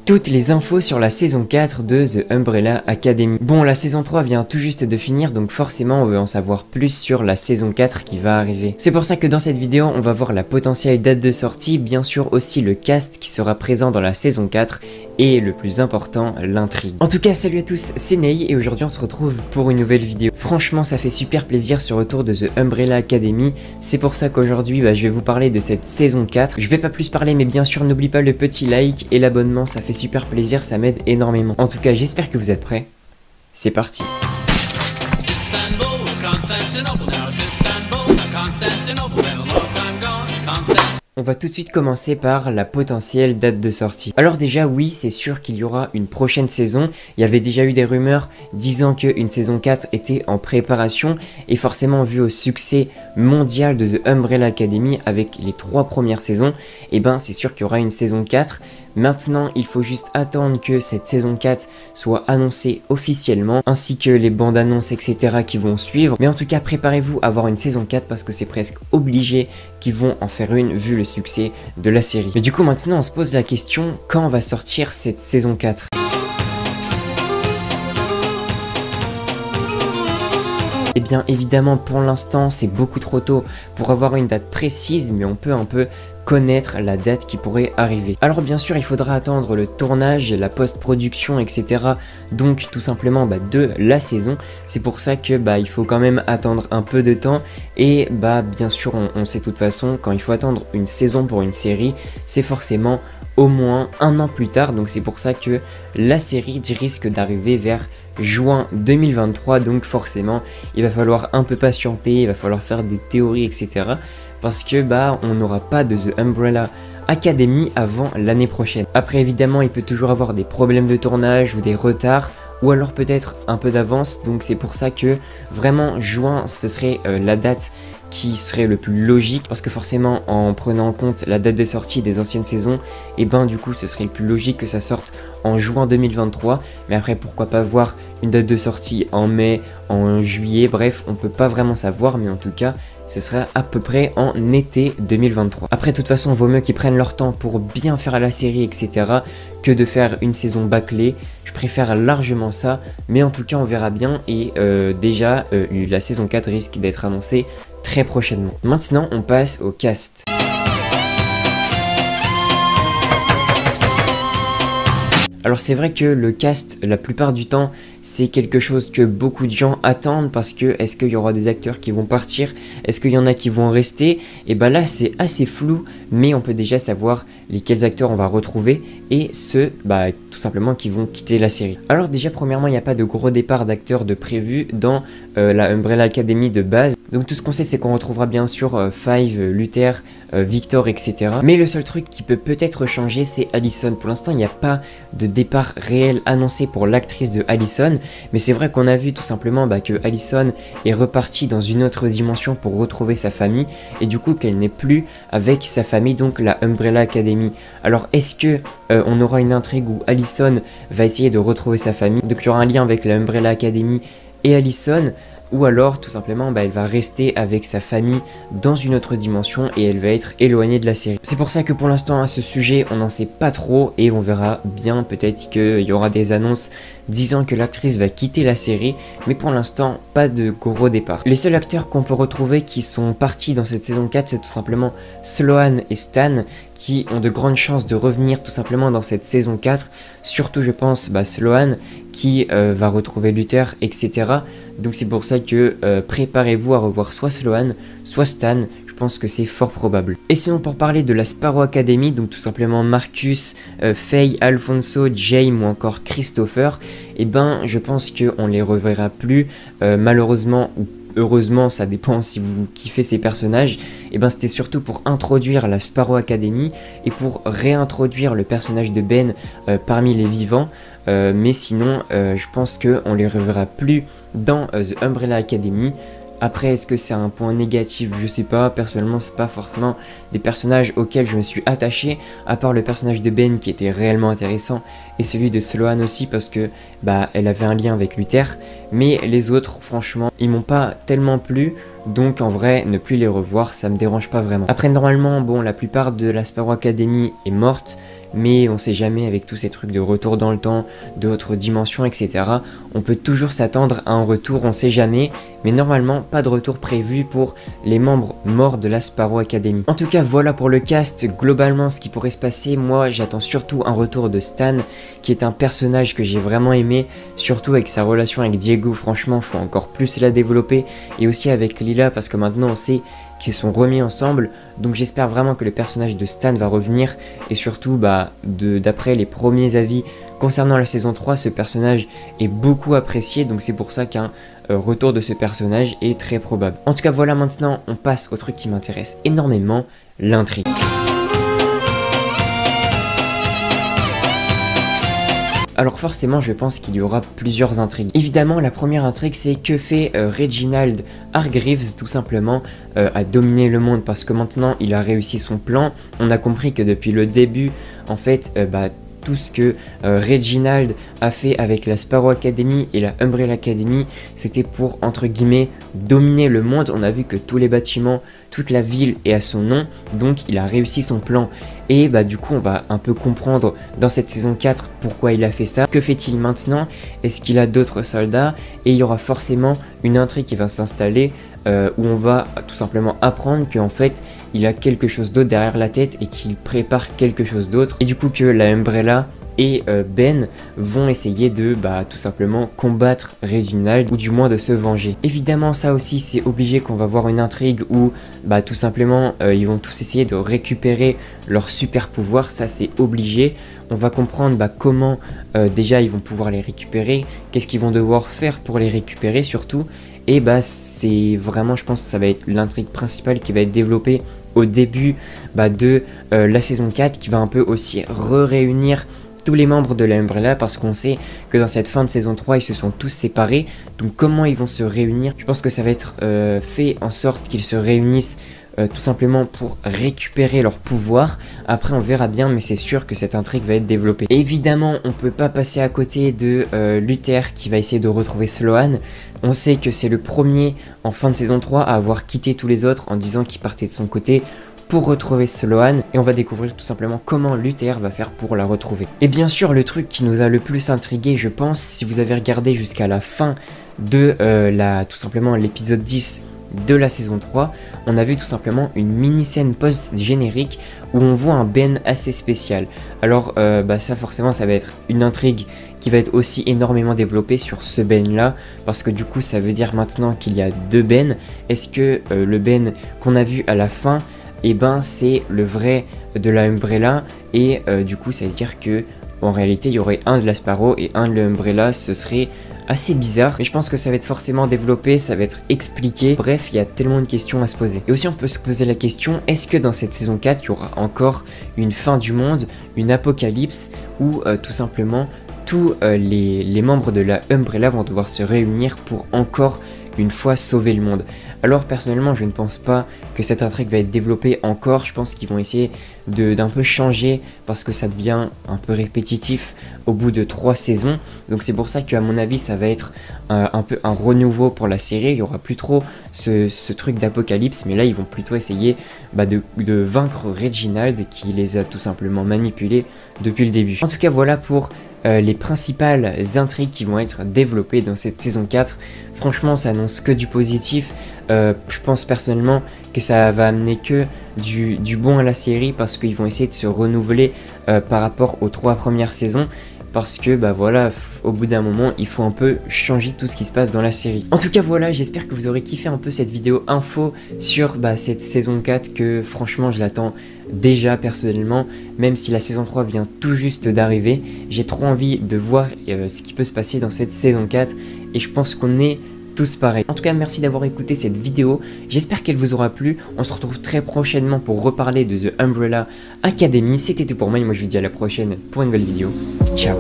Toutes les infos sur la saison 4 de The Umbrella Academy. Bon, la saison 3 vient tout juste de finir, donc forcément on veut en savoir plus sur la saison 4 qui va arriver. C'est pour ça que dans cette vidéo, on va voir la potentielle date de sortie, bien sûr aussi le cast qui sera présent dans la saison 4, et le plus important, l'intrigue. En tout cas, salut à tous, c'est Ney, et aujourd'hui on se retrouve pour une nouvelle vidéo. Franchement, ça fait super plaisir ce retour de The Umbrella Academy, c'est pour ça qu'aujourd'hui je vais vous parler de cette saison 4. Je vais pas plus parler, mais bien sûr n'oublie pas le petit like et l'abonnement, ça fait super plaisir, ça m'aide énormément. En tout cas, j'espère que vous êtes prêts. C'est parti. On va tout de suite commencer par la potentielle date de sortie. Alors déjà, oui, c'est sûr qu'il y aura une prochaine saison. Il y avait déjà eu des rumeurs disant qu'une saison 4 était en préparation. Et forcément, vu au succès mondial de The Umbrella Academy avec les 3 premières saisons, et ben c'est sûr qu'il y aura une saison 4. Maintenant, il faut juste attendre que cette saison 4 soit annoncée officiellement, ainsi que les bandes annonces, etc. qui vont suivre. Mais en tout cas, préparez-vous à avoir une saison 4 parce que c'est presque obligé qu'ils vont en faire une vu le succès de la série. Mais du coup, maintenant, on se pose la question, quand va sortir cette saison 4 ? Eh bien, évidemment, pour l'instant, c'est beaucoup trop tôt pour avoir une date précise, mais on peut un peu connaître la date qui pourrait arriver. Alors bien sûr, il faudra attendre le tournage, la post-production, etc. Donc tout simplement de la saison. C'est pour ça que il faut quand même attendre un peu de temps. Et bien sûr, on sait de toute façon, quand il faut attendre une saison pour une série, c'est forcément au moins un an plus tard. Donc c'est pour ça que la série risque d'arriver vers juin 2023. Donc forcément, il va falloir un peu patienter, il va falloir faire des théories, etc. Parce que on n'aura pas de The Umbrella Academy avant l'année prochaine. Après évidemment, il peut toujours avoir des problèmes de tournage ou des retards, ou alors peut-être un peu d'avance. Donc c'est pour ça que vraiment juin, ce serait la date qui serait le plus logique, parce que forcément en prenant en compte la date de sortie des anciennes saisons, et du coup ce serait le plus logique que ça sorte en juin 2023. Mais après, pourquoi pas voir une date de sortie en mai, en juillet, bref, on peut pas vraiment savoir, mais en tout cas ce sera à peu près en été 2023. Après, de toute façon, vaut mieux qu'ils prennent leur temps pour bien faire la série, etc. que de faire une saison bâclée. Je préfère largement ça, mais en tout cas, on verra bien. Et déjà, la saison 4 risque d'être annoncée très prochainement. Maintenant, on passe au cast. Alors c'est vrai que le cast, la plupart du temps, c'est quelque chose que beaucoup de gens attendent, parce que est-ce qu'il y aura des acteurs qui vont partir, est-ce qu'il y en a qui vont rester, et là c'est assez flou, mais on peut déjà savoir lesquels acteurs on va retrouver et ceux tout simplement qui vont quitter la série. Alors déjà premièrement, il n'y a pas de gros départ d'acteurs de prévu dans la Umbrella Academy de base. Donc tout ce qu'on sait, c'est qu'on retrouvera bien sûr Five, Luther, Victor, etc. Mais le seul truc qui peut peut-être changer, c'est Allison. Pour l'instant, il n'y a pas de départ réel annoncé pour l'actrice de Allison. Mais c'est vrai qu'on a vu tout simplement que Allison est repartie dans une autre dimension pour retrouver sa famille. Et du coup qu'elle n'est plus avec sa famille, donc la Umbrella Academy. Alors est-ce que on aura une intrigue où Allison va essayer de retrouver sa famille? Donc il y aura un lien avec la Umbrella Academy et Allison, ou alors tout simplement elle va rester avec sa famille dans une autre dimension et elle va être éloignée de la série. C'est pour ça que pour l'instant à ce sujet on n'en sait pas trop, et on verra bien, peut-être qu'il y aura des annonces disant que l'actrice va quitter la série, mais pour l'instant pas de gros départ. Les seuls acteurs qu'on peut retrouver qui sont partis dans cette saison 4, c'est tout simplement Sloan et Stan, qui ont de grandes chances de revenir tout simplement dans cette saison 4, surtout je pense Sloan qui va retrouver Luther, etc. Donc c'est pour ça que préparez-vous à revoir soit Sloan, soit Stan. Je pense que c'est fort probable. Et sinon, pour parler de la Sparrow Academy, donc tout simplement Marcus, Faye, Alfonso, Jaime ou encore Christopher, je pense qu'on les reverra plus, malheureusement ou heureusement, ça dépend si vous kiffez ces personnages. C'était surtout pour introduire la Sparrow Academy et pour réintroduire le personnage de Ben parmi les vivants. Mais sinon, je pense qu'on les reverra plus dans The Umbrella Academy. Après, est-ce que c'est un point négatif? Je sais pas, personnellement c'est pas forcément des personnages auxquels je me suis attaché, à part le personnage de Ben qui était réellement intéressant, et celui de Sloan aussi parce que elle avait un lien avec Luther, mais les autres franchement ils m'ont pas tellement plu, donc en vrai ne plus les revoir ça me dérange pas vraiment. Après normalement la plupart de la Sparrow Academy est morte, mais on sait jamais avec tous ces trucs de retour dans le temps, d'autres dimensions, etc. On peut toujours s'attendre à un retour, on sait jamais, mais normalement pas de retour prévu pour les membres morts de la Sparrow Academy. En tout cas voilà pour le cast, globalement ce qui pourrait se passer, moi j'attends surtout un retour de Stan, qui est un personnage que j'ai vraiment aimé, surtout avec sa relation avec Diego, franchement faut encore plus la développer, et aussi avec Lila parce que maintenant on sait qu'ils sont remis ensemble, donc j'espère vraiment que le personnage de Stan va revenir, et surtout d'après les premiers avis concernant la saison 3, ce personnage est beaucoup apprécié, donc c'est pour ça qu'un retour de ce personnage est très probable. En tout cas voilà, maintenant on passe au truc qui m'intéresse énormément, l'intrigue. Alors forcément je pense qu'il y aura plusieurs intrigues. Évidemment la première intrigue c'est que fait Reginald Hargreaves tout simplement à dominer le monde, parce que maintenant il a réussi son plan. On a compris que depuis le début en fait tout ce que Reginald a fait avec la Sparrow Academy et la Umbrella Academy, c'était pour, entre guillemets, dominer le monde. On a vu que tous les bâtiments, toute la ville est à son nom, donc il a réussi son plan. Et du coup, on va un peu comprendre dans cette saison 4 pourquoi il a fait ça. Que fait-il maintenant? Est-ce qu'il a d'autres soldats? Et il y aura forcément une intrigue qui va s'installer où on va tout simplement apprendre qu'en fait, il a quelque chose d'autre derrière la tête et qu'il prépare quelque chose d'autre. Et du coup que la Umbrella et Ben vont essayer de tout simplement combattre Reginald, ou du moins de se venger. Évidemment ça aussi c'est obligé qu'on va voir une intrigue où tout simplement ils vont tous essayer de récupérer leur super pouvoir, ça c'est obligé. On va comprendre comment déjà ils vont pouvoir les récupérer, qu'est-ce qu'ils vont devoir faire pour les récupérer surtout. Et c'est vraiment, je pense que ça va être l'intrigue principale qui va être développée au début de la saison 4, qui va un peu aussi réunir tous les membres de la Umbrella, parce qu'on sait que dans cette fin de saison 3 ils se sont tous séparés, donc comment ils vont se réunir? Je pense que ça va être fait en sorte qu'ils se réunissent tout simplement pour récupérer leur pouvoir. Après on verra bien, mais c'est sûr que cette intrigue va être développée. Évidemment on peut pas passer à côté de Luther qui va essayer de retrouver Sloan. On sait que c'est le premier en fin de saison 3 à avoir quitté tous les autres en disant qu'il partait de son côté pour retrouver Sloan, et on va découvrir tout simplement comment Luther va faire pour la retrouver. Et bien sûr le truc qui nous a le plus intrigué, je pense, si vous avez regardé jusqu'à la fin de tout simplement l'épisode 10 de la saison 3, on a vu tout simplement une mini scène post-générique où on voit un Ben assez spécial. Alors ça forcément ça va être une intrigue qui va être aussi énormément développée sur ce Ben là, parce que du coup ça veut dire maintenant qu'il y a deux Ben. Est-ce que le Ben qu'on a vu à la fin, c'est le vrai de la Umbrella, et du coup ça veut dire que en réalité il y aurait un de la Sparrow et un de l'Umbrella. Ce serait assez bizarre, mais je pense que ça va être forcément développé, ça va être expliqué. Bref, il y a tellement de questions à se poser. Et aussi on peut se poser la question, est-ce que dans cette saison 4 il y aura encore une fin du monde, une apocalypse, ou tout simplement tous les membres de la Umbrella vont devoir se réunir pour encore une fois sauver le monde? Alors personnellement je ne pense pas que cette intrigue va être développée encore, je pense qu'ils vont essayer d'un peu changer parce que ça devient un peu répétitif au bout de 3 saisons, donc c'est pour ça qu'à mon avis ça va être un peu un renouveau pour la série. Il y aura plus trop ce truc d'apocalypse, mais là ils vont plutôt essayer de vaincre Reginald qui les a tout simplement manipulés depuis le début. En tout cas voilà pour les principales intrigues qui vont être développées dans cette saison 4. Franchement ça annonce que du positif. Je pense personnellement que ça va amener que du bon à la série, parce qu'ils vont essayer de se renouveler par rapport aux 3 premières saisons, parce que voilà, au bout d'un moment il faut un peu changer tout ce qui se passe dans la série. En tout cas voilà, j'espère que vous aurez kiffé un peu cette vidéo info sur cette saison 4, que franchement je l'attends déjà personnellement, même si la saison 3 vient tout juste d'arriver. J'ai trop envie de voir ce qui peut se passer dans cette saison 4, et je pense qu'on est tous pareils. En tout cas merci d'avoir écouté cette vidéo, j'espère qu'elle vous aura plu. On se retrouve très prochainement pour reparler de The Umbrella Academy. C'était tout pour moi et moi je vous dis à la prochaine pour une nouvelle vidéo. Ciao.